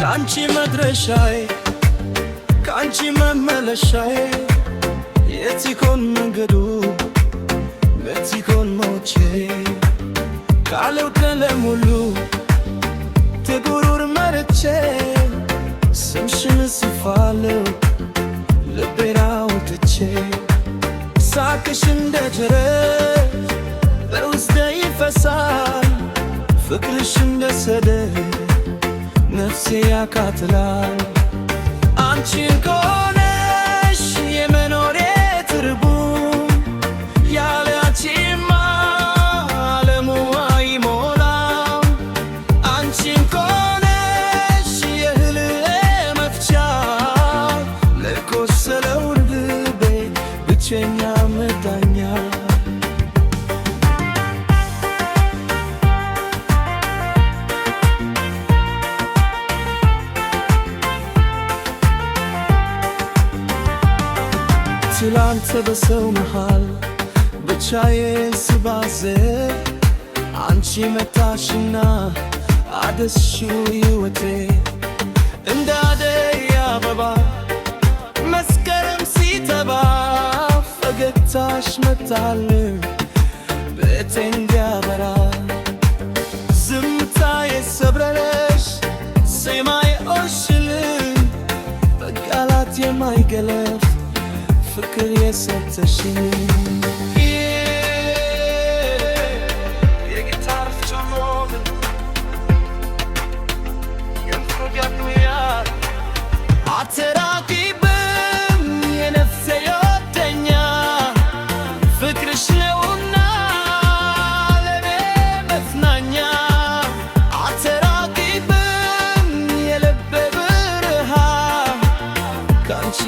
ካንቺ መድረሻዬ ካንቺ መመለሻዬ የት ይሆን መንገዱ የት ይሆን ሞቼ ካለው ቀለም ሁሉ ጥቁሩን መርጬ ስምሽን ጽፋለሁ ልቤን አውጥቼ ሳቅሽ እንደ ጅረት በውስጤ ይፈሳል ፍቅርሽ እንደ ሰደድ ነፍሴ ያቃጥላል አንቺን ከሆነሽ የመኖሬ ትርጉም ያለ አንቺማ ዓለሙ አይሞላም አንቺን ከሆነሽ የህልሜ መፍቻ ለቆሰለው ልቤ ብቸኛ መዳኛ ትላንት በሰው መሃል ብቻዬን ስባዝን አንቺ መጣሽና አደስሽው ሕይወቴ እንደ አደይ አበባ መስከረም ሲጠባ ፈገግታሽ መጣልኝ ቤቴን እንዲያበራ ዝምታዬ ሰብረሽ ዜማዬ ኦሽልኝ በቃላት የማይገለፍ ፍቅር የሰጠሽኝ የጊታር ጭኖት የፍቅር አትራቂብም የነፍሴ ወደኛ ፍቅርሽ ነውና ለኔ መጽናኛ አትራቂብም የልቤ ብርሃን ካንቺ